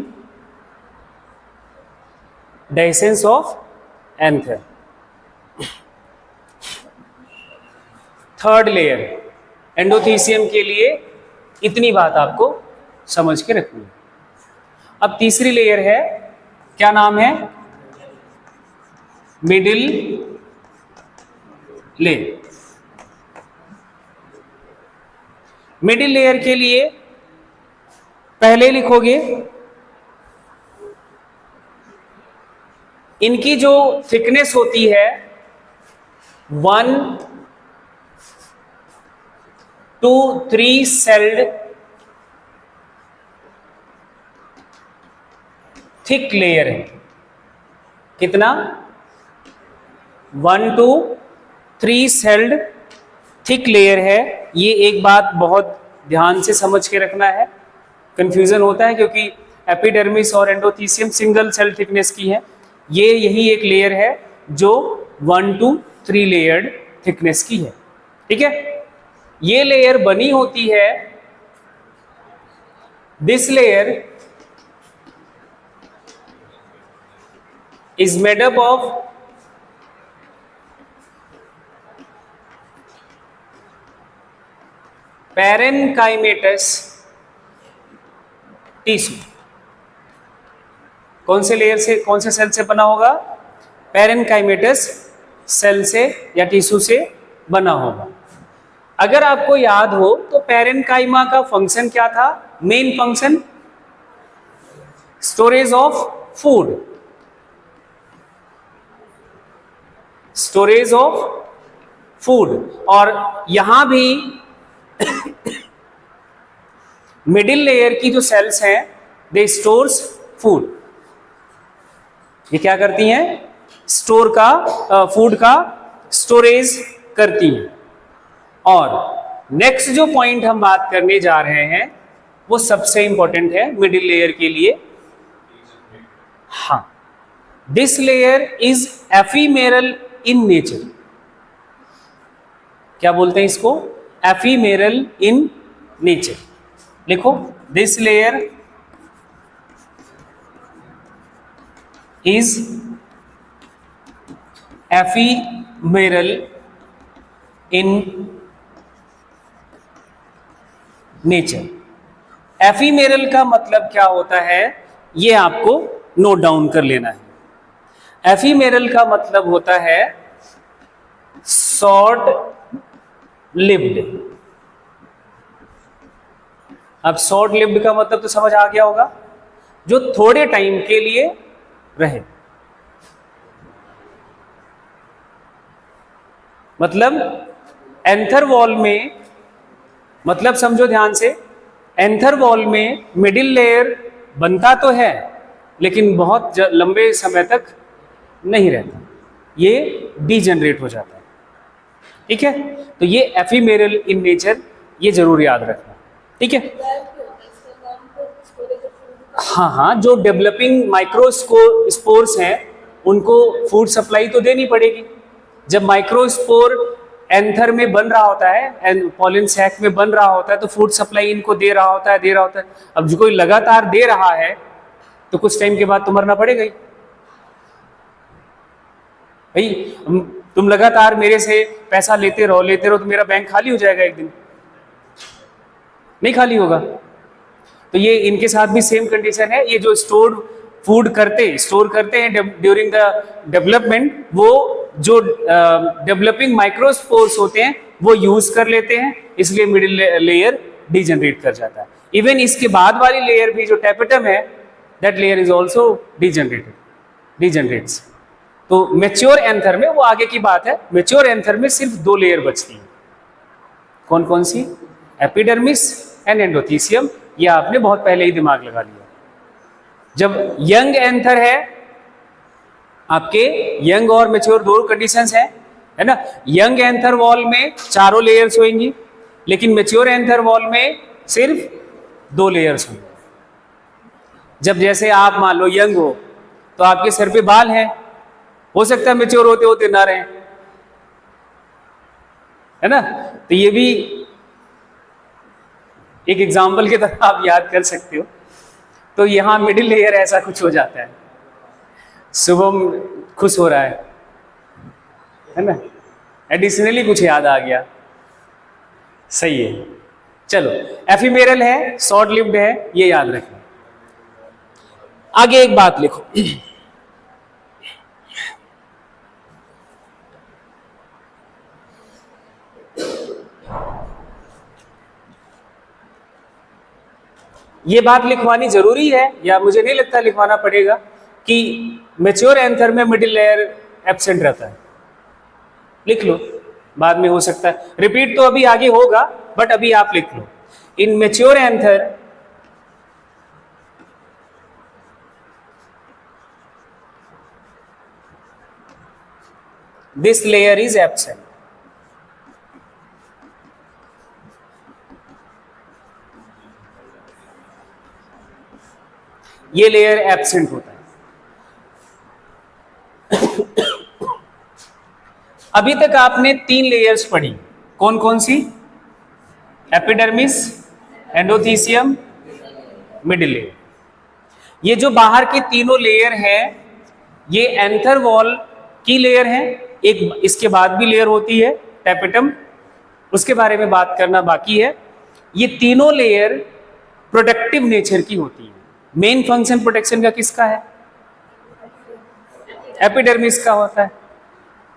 dehiscence of anther. Third layer endothecium के लिए इतनी बात आपको समझ के रखनी है। अब तीसरी लेयर है, क्या नाम है? Middle layer. मिडिल लेयर के लिए पहले लिखोगे इनकी जो थिकनेस होती है 1 to 3 सेल्ड थिक लेयर है। कितना? 1 to 3 सेल्ड थिक लेयर है। ये एक बात बहुत ध्यान से समझ के रखना है, कंफ्यूजन होता है क्योंकि एपिडर्मिस और एंडोथीसियम सिंगल सेल थिकनेस की है। ये यही एक लेयर है जो 1 to 3 लेयर्ड थिकनेस की है। ठीक है, ये लेयर बनी होती है, this layer is made up of parenchymatous tissue. कौन से लेयर से, कौन से सेल से बना होगा? पेरेनकाइमेटस सेल से या टिश्यू से बना होगा। अगर आपको याद हो तो पेरेनकाइमा का फंक्शन क्या था? Main function storage of food, storage of food. और यहां भी मिडिल लेयर की जो सेल्स हैं दे स्टोर्स फूड। ये क्या करती हैं? स्टोर का फूड का स्टोरेज करती हैं। और नेक्स्ट जो पॉइंट हम बात करने जा रहे हैं वो सबसे इंपॉर्टेंट है मिडिल लेयर के लिए। हाँ, this layer is ephemeral in nature. क्या बोलते हैं इसको? Ephemeral in nature. लिखो, this layer is ephemeral in nature. Ephemeral का मतलब क्या होता है ये आपको नोट डाउन कर लेना है। एफीमेरल का मतलब होता है शॉर्ट लिव्ड। अब शॉर्ट लिव्ड का मतलब तो समझ आ गया होगा, जो थोड़े टाइम के लिए रहे। मतलब एंथर वॉल में, मतलब समझो ध्यान से, एंथर वॉल में मिडिल लेयर बनता तो है लेकिन बहुत लंबे समय तक नहीं रहता, ये डीजनरेट हो जाता है। ठीक है, तो ये एफीमेरल इन नेचर, ये जरूर याद रखना। ठीक है, हाँ हाँ, जो डेवलपिंग माइक्रोस्पोर्स हैं उनको फूड सप्लाई तो देनी पड़ेगी। जब माइक्रोस्पोर एंथर में बन रहा होता है, पॉलिन सैक में बन रहा होता है, तो फूड सप्लाई इनको दे रहा होता है। अब जो कोई लगातार दे रहा है तो कुछ टाइम के बाद तो मरना पड़ेगा ही भाई। तुम लगातार मेरे से पैसा लेते रहो तो मेरा बैंक खाली हो जाएगा एक दिन, नहीं खाली होगा। तो ये इनके साथ भी सेम कंडीशन है। ये जो स्टोर करते हैं ड्यूरिंग द डेवलपमेंट, वो जो डेवलपिंग माइक्रोस्पोर्स होते हैं वो यूज कर लेते हैं, इसलिए मिडिल लेयर डीजनरेट कर जाता है। इवन इसके बाद वाली लेयर भी जो टैपेटम है, दैट लेयर इज ऑल्सो डीजनरेट्स। तो मेच्योर एंथर में, वो आगे की बात है, मेच्योर एंथर में सिर्फ 2 लेयर बचती है। कौन कौन सी? Epidermis and endothecium. ये आपने बहुत पहले ही दिमाग लगा लिया। जब यंग एंथर है, आपके यंग और मेच्योर 2 कंडीशंस है ना। यंग एंथर वॉल में 4 लेयर्स होंगी, लेकिन मेच्योर एंथर वॉल में सिर्फ 2 लेयर्स होंगी। जब जैसे आप मान लो यंग हो तो आपके सर पे बाल हैं, हो सकता है मेच्योर होते होते ना रहे, है ना। तो ये भी एक एग्जाम्पल की तरह आप याद कर सकते हो। तो यहां मिडिल लेयर ऐसा कुछ हो जाता है। शुभम खुश हो रहा है ना, एडिशनली कुछ याद आ गया, सही है। चलो, एफीमेरल है, शॉर्ट लिव्ड है, ये याद रखना। आगे एक बात लिखो, ये बात लिखवानी जरूरी है, या मुझे नहीं लगता लिखवाना पड़ेगा, कि मैच्योर एंथर में मिडिल लेयर एब्सेंट रहता है। लिख लो, बाद में हो सकता है रिपीट तो अभी आगे होगा, बट अभी आप लिख लो। In mature anther this layer is absent. ये लेयर एब्सेंट होता है। अभी तक आपने 3 लेयर्स पढ़ी, कौन कौन सी? Epidermis, endothecium, middle layer. ये जो बाहर के तीनों लेयर हैं, ये एंथर वॉल की लेयर है। एक इसके बाद भी लेयर होती है टैपेटम, उसके बारे में बात करना बाकी है। ये तीनों लेयर प्रोटेक्टिव नेचर की होती है। मेन फंक्शन प्रोटेक्शन का किसका है? एपिडर्मिस का होता है।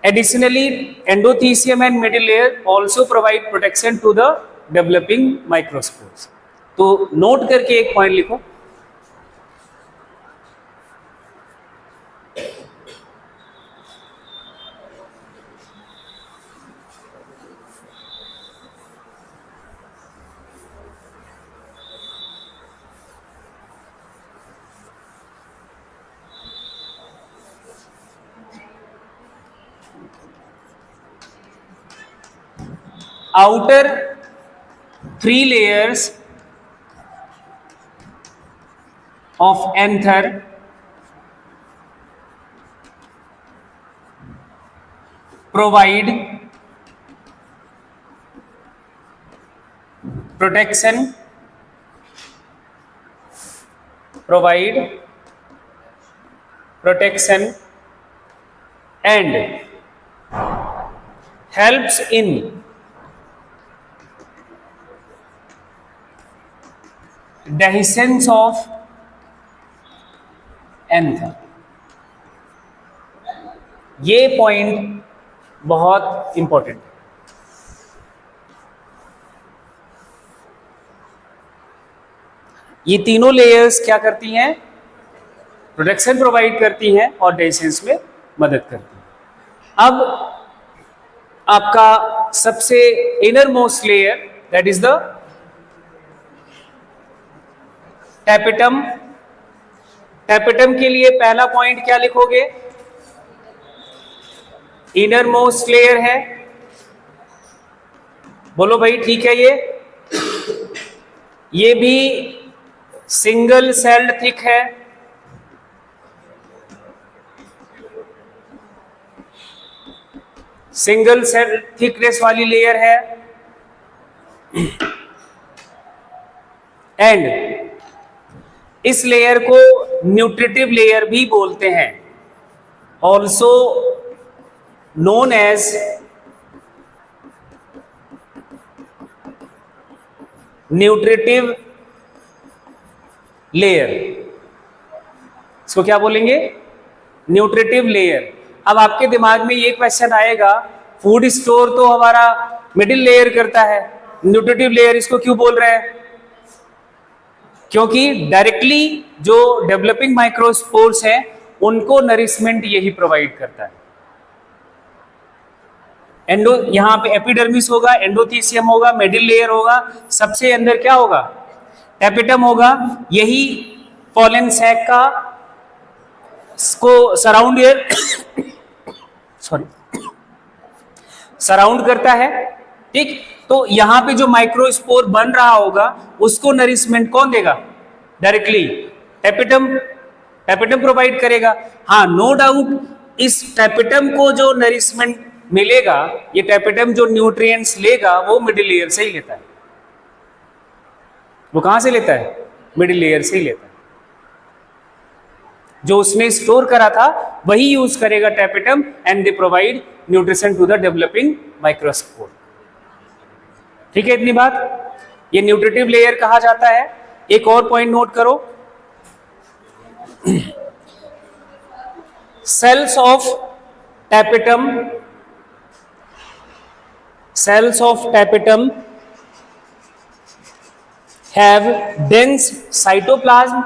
Additionally endothecium and middle layer also provide protection to the developing microspores. तो नोट करके एक पॉइंट लिखो, outer 3 layers of anther provide protection and helps in dehiscence of anther। ये पॉइंट बहुत इंपॉर्टेंट है। ये तीनों लेयर्स क्या करती हैं? प्रोटेक्शन प्रोवाइड करती हैं और डेहिसेंस में मदद करती हैं। अब आपका सबसे inner most layer, that is the tapetum tapetum के लिए पहला पॉइंट क्या लिखोगे? इनर मोस्ट लेयर है। बोलो भाई ठीक है। ये भी सिंगल सेल्ड थिक है। सिंगल सेल थिकनेस वाली लेयर है। एंड इस लेयर को न्यूट्रिटिव लेयर भी बोलते हैं, also known as nutritive layer. इसको क्या बोलेंगे? Nutritive layer. अब आपके दिमाग में ये क्वेश्चन आएगा, फूड स्टोर तो हमारा मिडिल लेयर करता है, न्यूट्रिटिव लेयर इसको क्यों बोल रहे हैं? क्योंकि डायरेक्टली जो डेवलपिंग माइक्रोस्पोर्स हैं उनको नरिशमेंट यही प्रोवाइड करता है। एंडो यहां पे एपिडर्मिस होगा, एंडोथीसियम होगा, मिडिल लेयर होगा, सबसे अंदर क्या होगा? टैपेटम होगा। यही पॉलन सैक का को सराउंड सराउंड करता है। ठीक, तो यहां पे जो माइक्रोस्पोर बन रहा होगा उसको नरिशमेंट कौन देगा? डायरेक्टली टैपेटम प्रोवाइड करेगा। हाँ, नो डाउट इस टैपेटम को जो नरिशमेंट मिलेगा, ये टैपेटम जो न्यूट्रिएंट्स लेगा वो मिडिल लेयर से ही लेता है। वो कहां से लेता है? मिडिल लेयर से ही लेता है। जो उसने स्टोर करा था वही यूज करेगा tapetum, and they provide nutrition to the developing microspore. ठीक है, इतनी बात। ये न्यूट्रिटिव लेयर कहा जाता है। एक और पॉइंट नोट करो, cells of tapetum have dense cytoplasm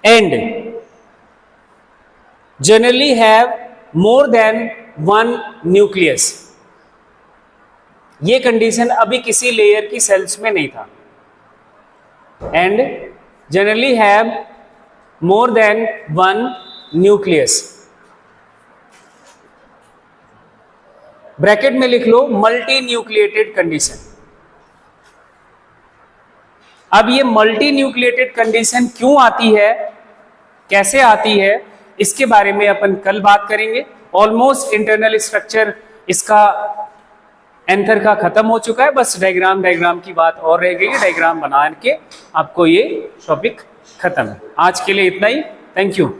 and generally have more than one nucleus। ये कंडीशन अभी किसी लेयर की सेल्स में नहीं था। And generally have more than one nucleus. Bracket में लिख लो मल्टी न्यूक्लिएटेड कंडीशन। अब ये मल्टी न्यूक्लिएटेड कंडीशन क्यों आती है, कैसे आती है, इसके बारे में अपन कल बात करेंगे। ऑलमोस्ट इंटरनल स्ट्रक्चर इसका एंथर का खत्म हो चुका है, बस डायग्राम की बात और रह गई है। डायग्राम बना के आपको ये टॉपिक खत्म है। आज के लिए इतना ही। Thank you.